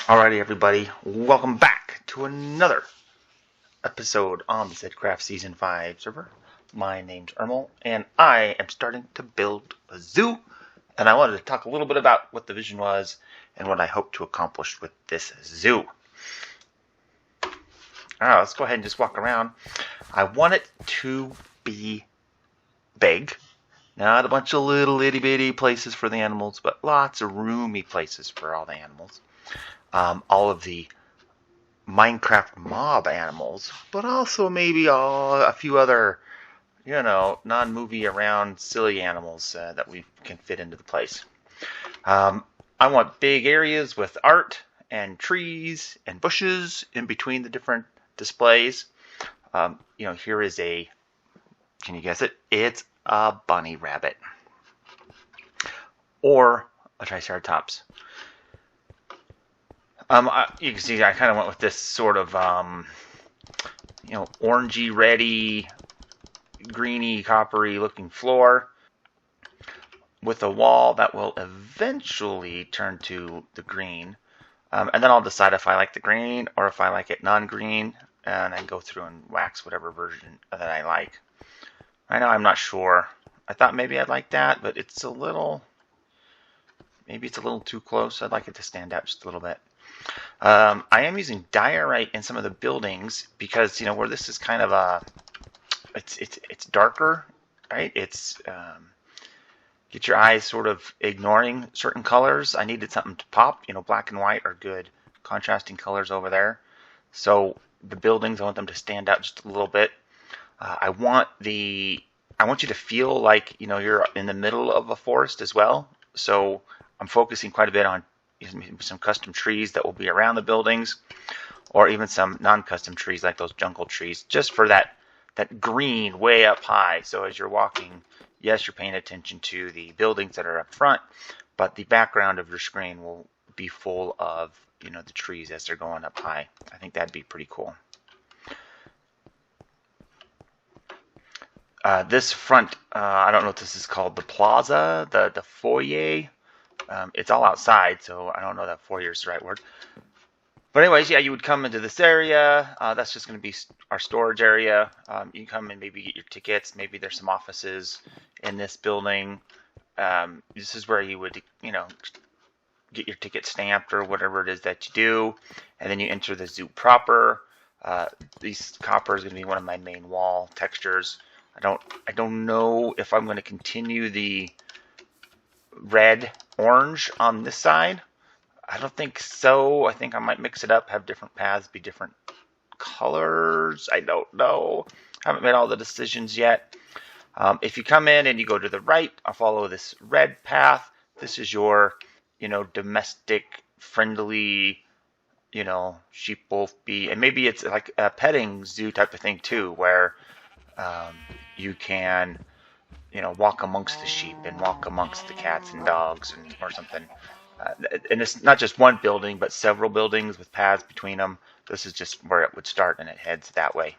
Alrighty, everybody, welcome back to another episode on the Zedcraft Season 5 server. My name's Ermel, and I am starting to build a zoo, and I wanted to talk a little bit about what the vision was and what I hope to accomplish with this zoo. Alright, let's go ahead and just walk around. I want it to be big, not a bunch of little itty-bitty places for the animals, but lots of roomy places for all the animals. All of the Minecraft mob animals, but also maybe a few other, non-movie around silly animals that we can fit into the place. I want big areas with art and trees and bushes in between the different displays. Here is can you guess it? It's a bunny rabbit. Or a Triceratops. You can see I kind of went with this sort of, orangey, reddy, greeny, coppery looking floor with a wall that will eventually turn to the green. And then I'll decide if I like the green or if I like it non-green, and I go through and wax whatever version that I like. Right now I'm not sure. I thought maybe I'd like that, but maybe it's a little too close. I'd like it to stand out just a little bit. I am using diorite in some of the buildings because where this is kind of it's darker, right? It's get your eyes sort of ignoring certain colors. I needed something to pop. Black and white are good contrasting colors over there. So the buildings, I want them to stand out just a little bit. I want you to feel like you're in the middle of a forest as well. So I'm focusing quite a bit on some custom trees that will be around the buildings, or even some non-custom trees like those jungle trees, just for that green way up high. So as you're walking, yes, you're paying attention to the buildings that are up front, but the background of your screen will be full of the trees as they're going up high. I think that'd be pretty cool. This front, I don't know what this is called, the plaza, the foyer. It's all outside, so I don't know that foyer is the right word. But anyways, yeah, you would come into this area. That's just going to be our storage area. You can come and maybe get your tickets. Maybe there's some offices in this building. This is where you would, get your ticket stamped or whatever it is that you do. And then you enter the zoo proper. These copper is going to be one of my main wall textures. I don't know if I'm going to continue the red orange on this side. I don't think so. I think I might mix it up, have different paths be different colors. I don't know. Haven't made all the decisions yet. If you come in and you go to the right, I'll follow this red path. This is your domestic friendly sheep, wolf, bee, and maybe it's like a petting zoo type of thing too, where you can walk amongst the sheep and walk amongst the cats and dogs or something. And it's not just one building, but several buildings with paths between them. This is just where it would start, and it heads that way.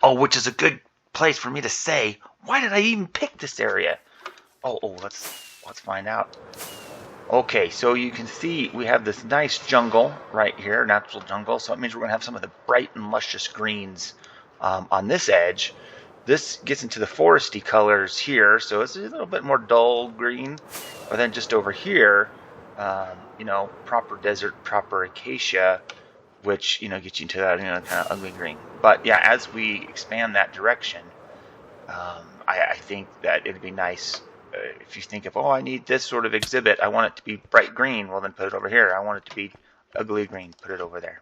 Oh, which is a good place for me to say, why did I even pick this area? Oh, let's find out. Okay, so you can see we have this nice jungle right here, natural jungle. So it means we're going to have some of the bright and luscious greens on this edge. This gets into the foresty colors here, so it's a little bit more dull green. But then just over here, proper desert, proper acacia, which gets you into that kind of ugly green. But yeah, as we expand that direction, I think that it'd be nice if you think of, I need this sort of exhibit. I want it to be bright green. Well, then put it over here. I want it to be ugly green. Put it over there.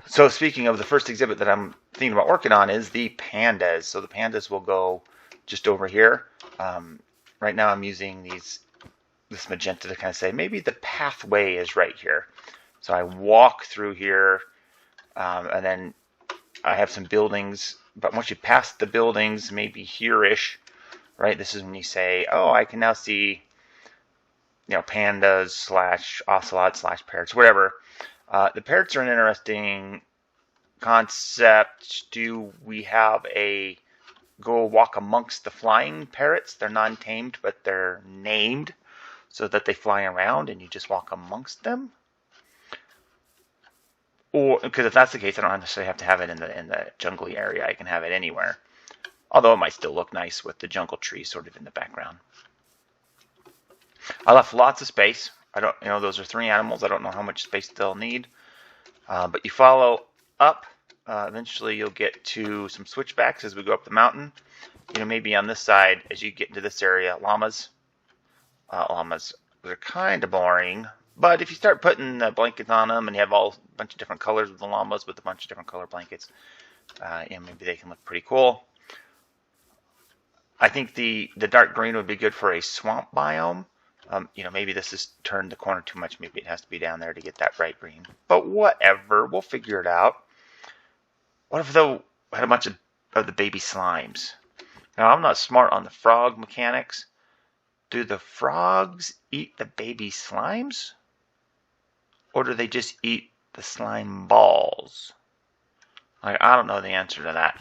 So speaking of the first exhibit that I'm thinking about working on is the pandas. So the pandas will go just over here. Right now I'm using this magenta to kind of say maybe the pathway is right here. So I walk through here, and then I have some buildings. But once you pass the buildings, maybe here-ish, right? This is when you say, I can now see, pandas / ocelots / parrots, whatever. The parrots are an interesting concept. Do we have a go walk amongst the flying parrots? They're non-tamed, but they're named. so that they fly around and you just walk amongst them. Or because if that's the case, I don't necessarily have to have it in the jungly area. I can have it anywhere. Although it might still look nice with the jungle trees sort of in the background. I left lots of space. I don't, those are 3 animals. I don't know how much space they'll need. But you follow up. Eventually you'll get to some switchbacks as we go up the mountain. Maybe on this side, as you get into this area, llamas. Llamas are kind of boring. But if you start putting blankets on them and you have a bunch of different colors with the llamas with a bunch of different color blankets, maybe they can look pretty cool. I think the dark green would be good for a swamp biome. Maybe this has turned the corner too much. Maybe it has to be down there to get that bright green. But whatever, we'll figure it out. What if though I had a bunch of the baby slimes? Now I'm not smart on the frog mechanics. Do the frogs eat the baby slimes? Or do they just eat the slime balls? I don't know the answer to that.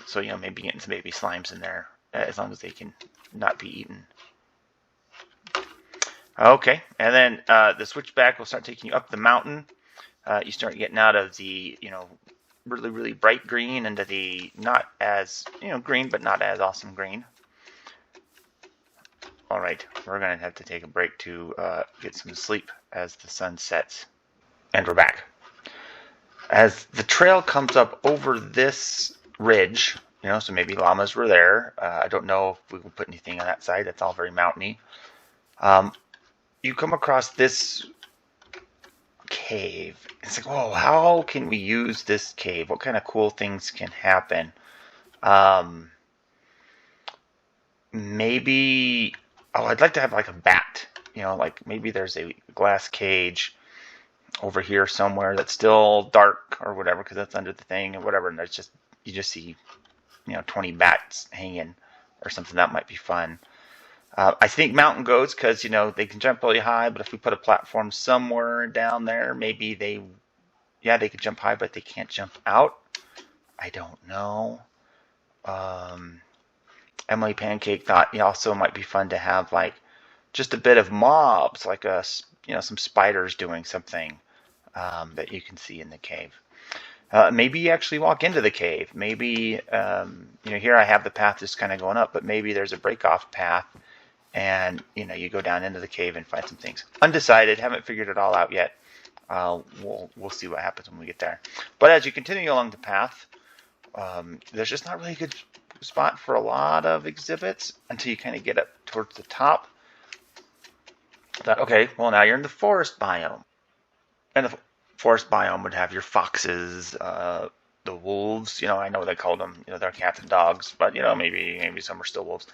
So maybe getting some baby slimes in there, as long as they can not be eaten. Okay, and then the switchback will start taking you up the mountain. You start getting out of the really, really bright green into the not as green, but not as awesome green. All right, we're gonna have to take a break to get some sleep as the sun sets, and we're back. As the trail comes up over this ridge, so maybe llamas were there. I don't know if we can put anything on that side. That's all very mountainy. You come across this cave. It's like, whoa, how can we use this cave? What kind of cool things can happen? Maybe, I'd like to have like a bat. Like maybe there's a glass cage over here somewhere that's still dark or whatever, because that's under the thing or whatever, and you just see 20 bats hanging or something. That might be fun. I think mountain goats, because they can jump really high, but if we put a platform somewhere down there, maybe they could jump high, but they can't jump out. I don't know. Emily Pancake thought also might be fun to have like just a bit of mobs, like some spiders doing something that you can see in the cave. Maybe you actually walk into the cave. Maybe here I have the path just kind of going up, but maybe there's a break-off path, and you go down into the cave and find some things. Undecided, haven't figured it all out yet. We'll see what happens when we get there. But as you continue along the path, there's just not really a good spot for a lot of exhibits until you kind of get up towards the top. Thought, okay, well now you're in the forest biome, and the forest biome would have your foxes, the wolves. I know they call them, they're cats and dogs, but maybe some are still wolves.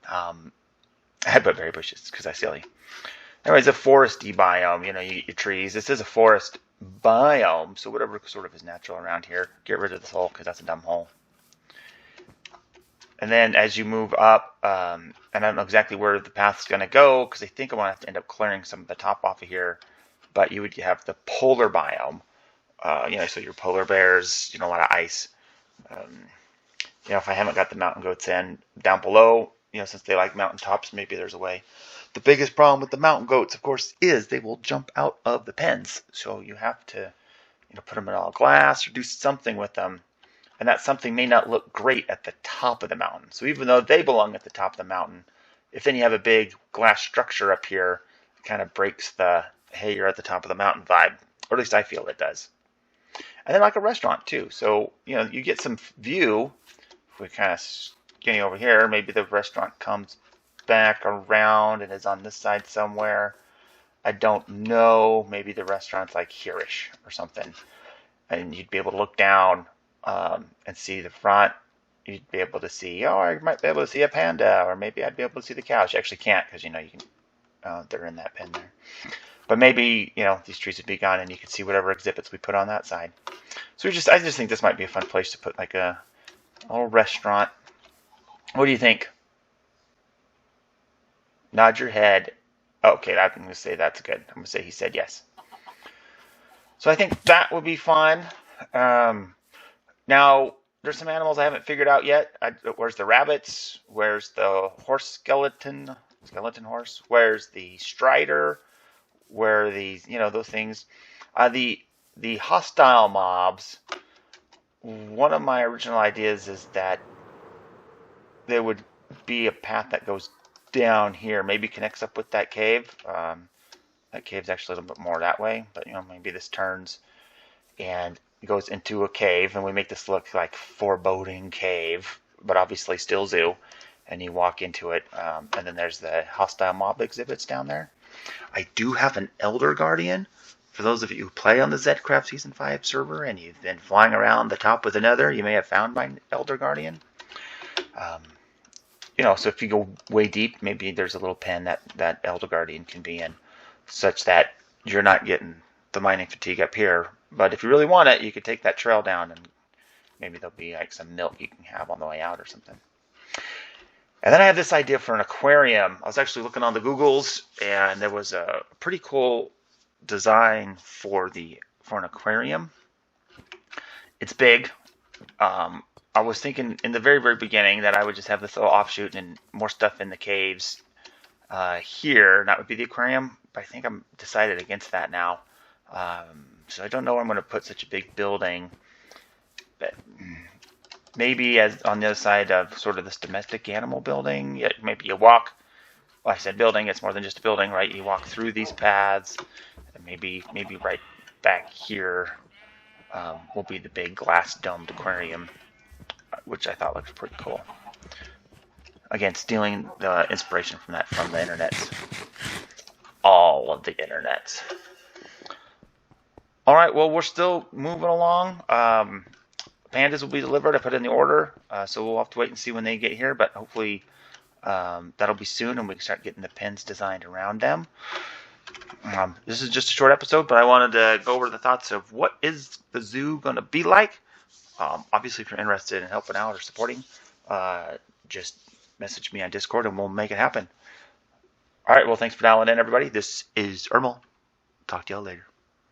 But bushes, because that's silly. Anyways, a foresty biome, you eat your trees. This is a forest biome, so whatever sort of is natural around here, get rid of this hole, because that's a dumb hole. And then as you move up, and I don't know exactly where the path's going to go, because I think I'm going to have to end up clearing some of the top off of here, but you would have the polar biome, so your polar bears, a lot of ice. If I haven't got the mountain goats in down below, since they like mountain tops, maybe there's a way. The biggest problem with the mountain goats, of course, is they will jump out of the pens. So you have to, put them in all glass or do something with them. And that something may not look great at the top of the mountain. So even though they belong at the top of the mountain, if then you have a big glass structure up here, it kind of breaks the, hey, you're at the top of the mountain vibe. Or at least I feel it does. And then like a restaurant too. So, you get some view. If we kind of skinny over here, maybe the restaurant comes back around and is on this side somewhere. I don't know. Maybe the restaurant's like here-ish or something. And you'd be able to look down and see the front. You'd be able to see, I might be able to see a panda, or maybe I'd be able to see the cows. You actually can't, because you can. They're in that pen there. But maybe these trees would be gone, and you could see whatever exhibits we put on that side. So I just think this might be a fun place to put like a little restaurant. What do you think? Nod your head. Okay, I'm going to say that's good. I'm going to say he said yes. So I think that would be fun. Now, there's some animals I haven't figured out yet. Where's the rabbits? Where's the horse skeleton? skeleton horse. Where's the strider? Where are these, those things? The hostile mobs. One of my original ideas is that there would be a path that goes down here, maybe connects up with that cave. That cave's actually a little bit more that way, but maybe this turns and goes into a cave, and we make this look like foreboding cave, but obviously still zoo. And you walk into it, and then there's the hostile mob exhibits down there. I do have an Elder Guardian. For those of you who play on the Zedcraft Season 5 server and you've been flying around the top with another, you may have found my Elder Guardian. So if you go way deep, maybe there's a little pen that Elder Guardian can be in, such that you're not getting the mining fatigue up here. But if you really want it, you could take that trail down, and maybe there'll be like some milk you can have on the way out or something. And then I have this idea for an aquarium. I was actually looking on the Googles, and there was a pretty cool design for an aquarium. It's big. I was thinking in the very, very beginning that I would just have this little offshoot and more stuff in the caves here, and that would be the aquarium. But I think I'm decided against that now. So I don't know where I'm going to put such a big building. But maybe as on the other side of sort of this domestic animal building. Maybe you walk. Well, I said building. It's more than just a building, right? You walk through these paths. And maybe right back here will be the big glass domed aquarium, which I thought looked pretty cool. Again, stealing the inspiration from the internet. All of the internet. All right, well, we're still moving along. Pandas will be delivered. I put in the order, so we'll have to wait and see when they get here, but hopefully that'll be soon, and we can start getting the pens designed around them. This is just a short episode, but I wanted to go over the thoughts of what is the zoo going to be like. Obviously, if you're interested in helping out or supporting, just message me on Discord and we'll make it happen. All right, well, thanks for dialing in, everybody. This is Ermal. Talk to y'all later.